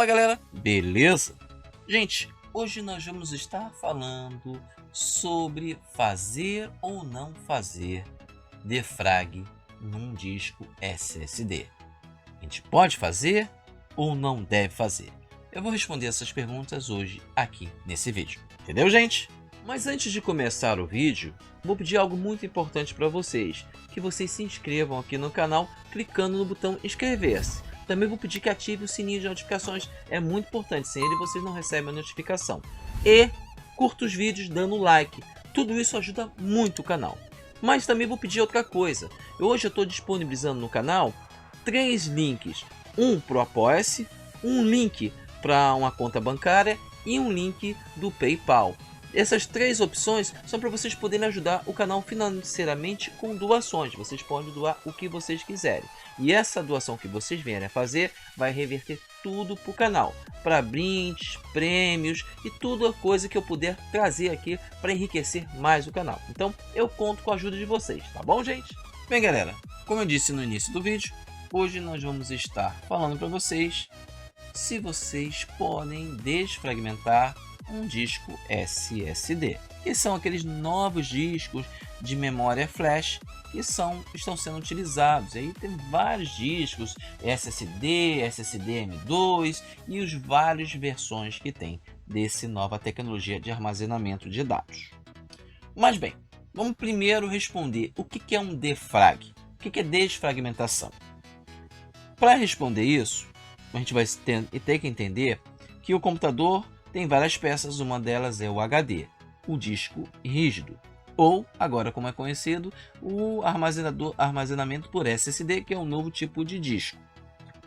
Fala galera, beleza? Gente, hoje nós vamos estar falando sobre fazer ou não fazer defrag num disco SSD. A gente pode fazer ou não deve fazer? Eu vou responder essas perguntas hoje aqui nesse vídeo, entendeu gente? Mas antes de começar o vídeo, vou pedir algo muito importante para vocês, que vocês se inscrevam aqui no canal clicando no botão inscrever-se. Também vou pedir que ative o sininho de notificações, é muito importante, sem ele vocês não recebem a notificação. E curta os vídeos dando like, tudo isso ajuda muito o canal. Mas também vou pedir outra coisa, hoje eu estou disponibilizando no canal 3 links, um para o Apoia-se, um link para uma conta bancária e um link do PayPal. Essas 3 opções são para vocês poderem ajudar o canal financeiramente com doações. Vocês podem doar o que vocês quiserem. E essa doação que vocês vierem a fazer vai reverter tudo para o canal. Para brindes, prêmios e tudo a coisa que eu puder trazer aqui para enriquecer mais o canal. Então eu conto com a ajuda de vocês, tá bom gente? Bem galera, como eu disse no início do vídeo, hoje nós vamos estar falando para vocês se vocês podem desfragmentar um disco SSD, que são aqueles novos discos de memória flash que estão sendo utilizados. Aí tem vários discos SSD, SSD M2 e os várias versões que tem desse nova tecnologia de armazenamento de dados. Mas bem, vamos primeiro responder o que é um defrag, o que é desfragmentação. Para responder isso, a gente vai ter que entender que o computador tem várias peças, uma delas é o HD, o disco rígido, ou, agora como é conhecido, o armazenamento por SSD, que é um novo tipo de disco.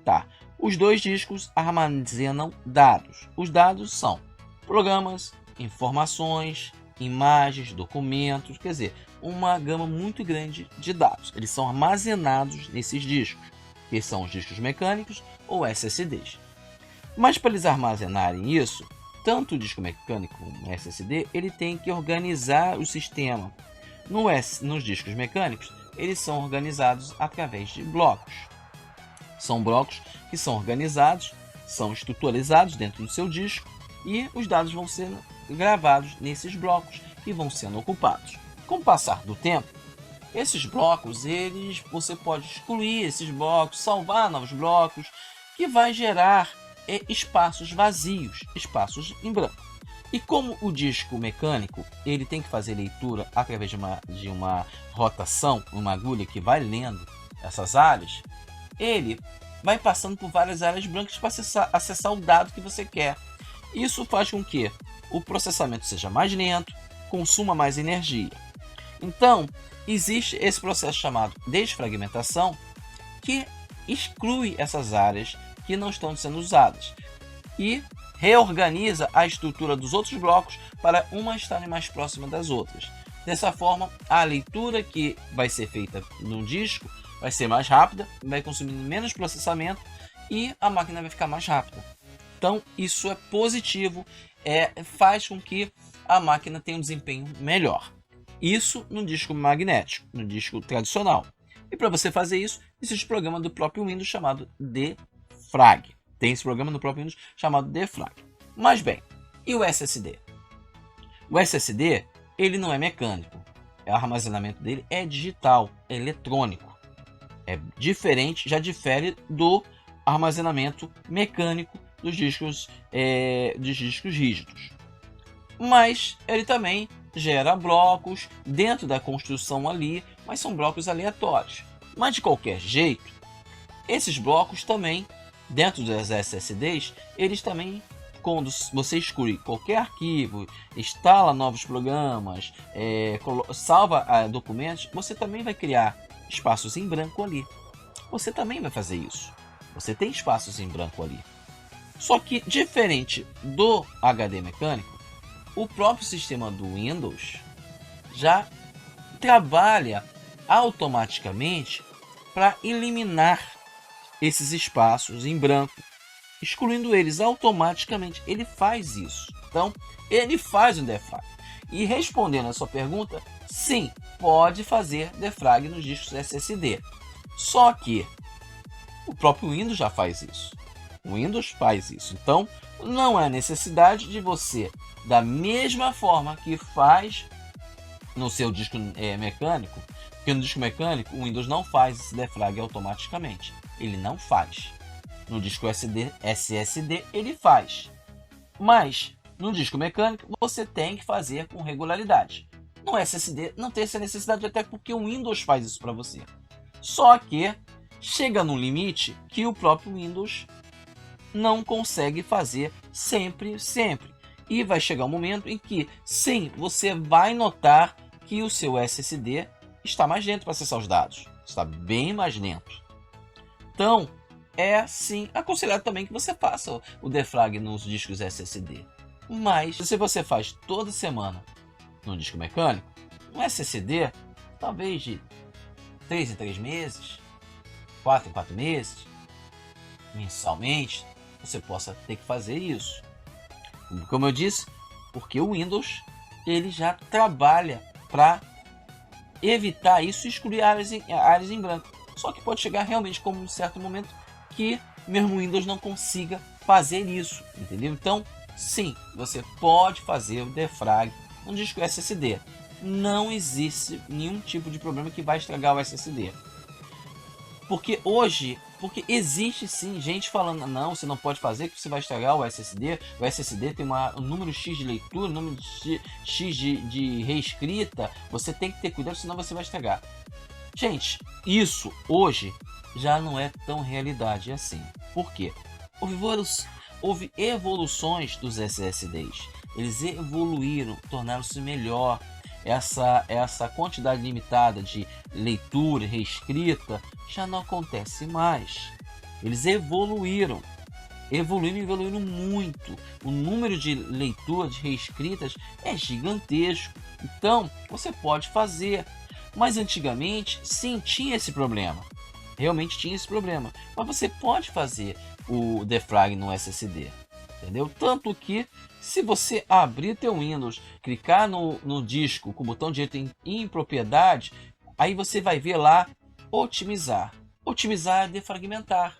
Tá. Os dois discos armazenam dados. Os dados são programas, informações, imagens, documentos, quer dizer, uma gama muito grande de dados. Eles são armazenados nesses discos, que são os discos mecânicos ou SSDs. Mas para eles armazenarem isso, tanto o disco mecânico como o SSD, ele tem que organizar o sistema. Nos discos mecânicos, eles são organizados através de blocos. São blocos que são organizados, são estruturados dentro do seu disco e os dados vão sendo gravados nesses blocos e vão sendo ocupados. Com o passar do tempo, esses blocos, você pode excluir esses blocos, salvar novos blocos, que vai gerar espaços vazios, espaços em branco. E como o disco mecânico ele tem que fazer leitura através de uma rotação, uma agulha que vai lendo essas áreas, ele vai passando por várias áreas brancas para acessar o dado que você quer. Isso faz com que o processamento seja mais lento, consuma mais energia. Então, existe esse processo chamado desfragmentação, que exclui essas áreas que não estão sendo usadas e reorganiza a estrutura dos outros blocos para uma estarem mais próxima das outras. Dessa forma, a leitura que vai ser feita no disco vai ser mais rápida, vai consumir menos processamento e a máquina vai ficar mais rápida. Então, isso é positivo, faz com que a máquina tenha um desempenho melhor. Isso no disco magnético, no disco tradicional. E para você fazer isso, existe um programa do próprio Windows chamado defrag. Tem esse programa no próprio Windows chamado defrag. Mas bem, e o SSD? O SSD, ele não é mecânico. O armazenamento dele é digital, é eletrônico. É diferente, já difere do armazenamento mecânico dos discos rígidos. Mas ele também gera blocos dentro da construção ali, mas são blocos aleatórios. Mas de qualquer jeito, esses blocos também, dentro das SSDs, eles também, quando você exclui qualquer arquivo, instala novos programas, salva documentos, você também vai criar espaços em branco ali. Você também vai fazer isso. Você tem espaços em branco ali. Só que, diferente do HD mecânico, o próprio sistema do Windows já trabalha automaticamente para eliminar esses espaços em branco, excluindo eles automaticamente. Ele faz isso. Então, ele faz um defrag. E respondendo a sua pergunta, sim, pode fazer defrag nos discos SSD. Só que o próprio Windows já faz isso. O Windows faz isso. Então, não há necessidade de você, da mesma forma que faz no seu disco mecânico, porque no disco mecânico o Windows não faz esse defrag automaticamente. Ele não faz. No disco SSD ele faz. Mas no disco mecânico você tem que fazer com regularidade. No SSD não tem essa necessidade, até porque o Windows faz isso para você. Só que chega num limite que o próprio Windows não consegue fazer sempre. E vai chegar um momento em que, sim, você vai notar que o seu SSD está mais lento para acessar os dados. Está bem mais lento. Então, é sim aconselhado também que você faça o defrag nos discos SSD. Mas, se você faz toda semana no disco mecânico, no SSD, talvez de 3 em 3 meses, 4 em 4 meses, mensalmente, você possa ter que fazer isso. Como eu disse, porque o Windows ele já trabalha para evitar isso e excluir áreas em branco. Só que pode chegar realmente como um certo momento que mesmo o Windows não consiga fazer isso, entendeu? Então, sim, você pode fazer o defrag no disco SSD. Não existe nenhum tipo de problema que vai estragar o SSD. Porque existe sim gente falando, não, você não pode fazer que você vai estragar o SSD. O SSD tem um número X de leitura, um número X de reescrita. Você tem que ter cuidado, senão você vai estragar. Gente, isso hoje já não é tão realidade assim. Por quê? Houve evoluções dos SSDs. Eles evoluíram, tornaram-se melhor. Essa quantidade limitada de leitura e reescrita já não acontece mais. Eles evoluíram muito. O número de leituras, de reescritas é gigantesco. Então, você pode fazer. Mas antigamente, sim, tinha esse problema. Realmente tinha esse problema. Mas você pode fazer o defrag no SSD. Entendeu? Tanto que, se você abrir teu Windows, clicar no disco com o botão direito em propriedade, aí você vai ver lá otimizar. Otimizar é defragmentar.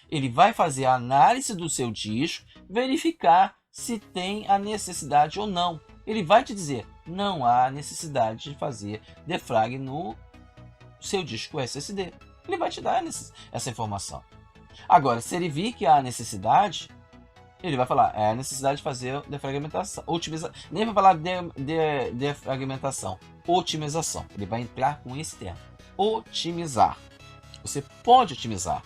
Ele vai fazer a análise do seu disco, verificar se tem a necessidade ou não. Ele vai te dizer, não há necessidade de fazer defrag no seu disco SSD. Ele vai te dar essa informação. Agora, se ele vir que há necessidade, ele vai falar, é a necessidade de fazer defragmentação, nem vai falar defragmentação, otimização. Ele vai entrar com esse termo, otimizar. Você pode otimizar,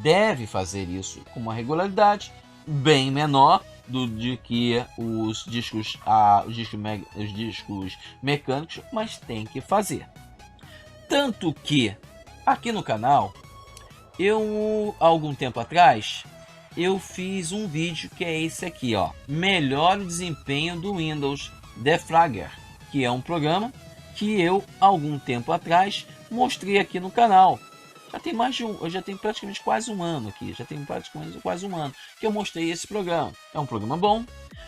deve fazer isso com uma regularidade bem menor do que os discos mecânicos, mas tem que fazer. Tanto que aqui no canal, há algum tempo atrás, eu fiz um vídeo que é esse aqui, ó, melhor desempenho do Windows Defragger, que é um programa que eu algum tempo atrás mostrei aqui no canal. Já tem praticamente quase um ano aqui, que eu mostrei esse programa. É um programa bom,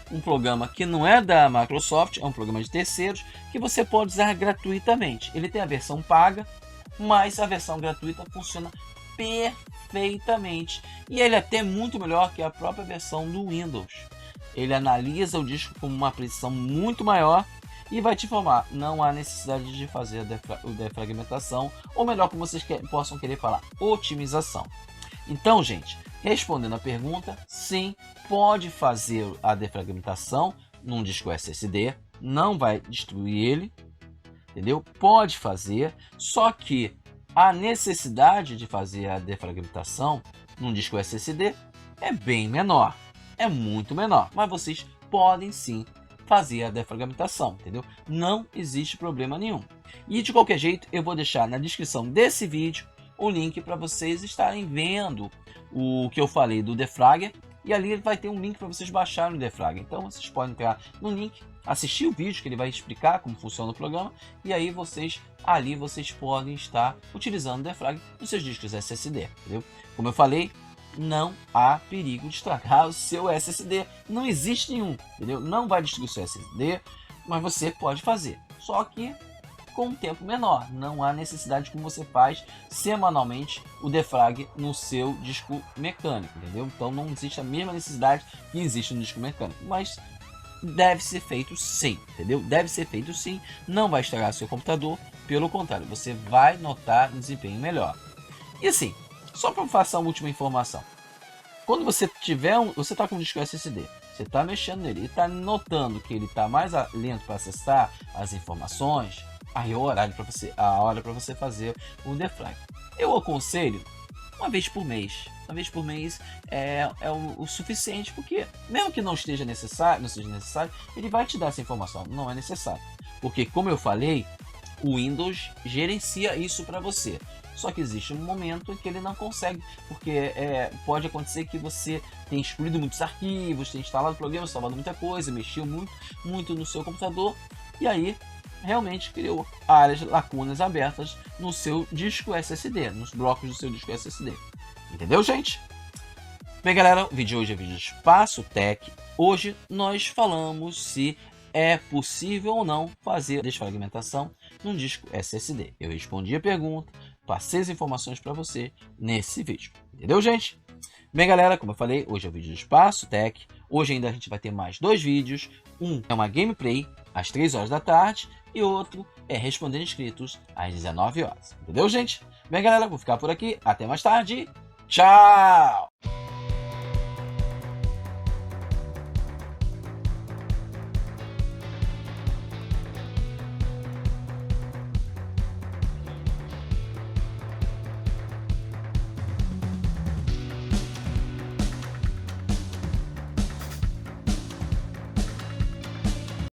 um programa que não é da Microsoft, é um programa de terceiros que você pode usar gratuitamente. Ele tem a versão paga, mas a versão gratuita funciona perfeitamente. E ele é até muito melhor que a própria versão do Windows. Ele analisa o disco com uma precisão muito maior e vai te informar, não há necessidade de fazer a defragmentação, ou melhor, como vocês possam querer falar, otimização. Então, gente, respondendo a pergunta, sim, pode fazer a defragmentação num disco SSD, não vai destruir ele, entendeu? Pode fazer, só que a necessidade de fazer a defragmentação num disco SSD é bem menor, é muito menor, mas vocês podem sim fazer a defragmentação, entendeu? Não existe problema nenhum. E de qualquer jeito, eu vou deixar na descrição desse vídeo o link para vocês estarem vendo o que eu falei do defragger, e ali vai ter um link para vocês baixarem o defragger. Então vocês podem entrar no link, assistir o vídeo que ele vai explicar como funciona o programa, e aí vocês podem estar utilizando o defragger nos seus discos SSD, entendeu? Como eu falei, não há perigo de estragar o seu SSD. Não existe nenhum, entendeu? Não vai destruir o seu SSD, mas você pode fazer. Só que com um tempo menor. Não há necessidade que você faz semanalmente o defrag no seu disco mecânico, entendeu? Então não existe a mesma necessidade que existe no disco mecânico, mas deve ser feito sim, entendeu? Deve ser feito sim, não vai estragar seu computador, pelo contrário, você vai notar um desempenho melhor. E assim, só para passar uma última informação, quando você tiver você está com um disco SSD, você está mexendo nele e está notando que ele está mais lento para acessar as informações, aí é a hora para você fazer o defrag. Eu aconselho uma vez por mês. Uma vez por mês é o suficiente, porque mesmo que não seja necessário, ele vai te dar essa informação. Não é necessário, porque como eu falei, o Windows gerencia isso para você. Só que existe um momento em que ele não consegue, porque pode acontecer que você tenha excluído muitos arquivos, tenha instalado programas, salvado muita coisa, mexeu muito no seu computador, e aí realmente criou áreas, lacunas abertas no seu disco SSD, nos blocos do seu disco SSD. Entendeu, gente? Bem, galera, o vídeo de hoje é vídeo de Espaço Tech. Hoje nós falamos se é possível ou não fazer desfragmentação num disco SSD. Eu respondi a pergunta, passei as informações para você nesse vídeo. Entendeu, gente? Bem, galera, como eu falei, hoje é o vídeo de Espaço Tech. Hoje ainda a gente vai ter mais dois vídeos. Um é uma gameplay às 3 horas da tarde e outro é respondendo inscritos às 19 horas. Entendeu, gente? Bem, galera, vou ficar por aqui. Até mais tarde. Tchau!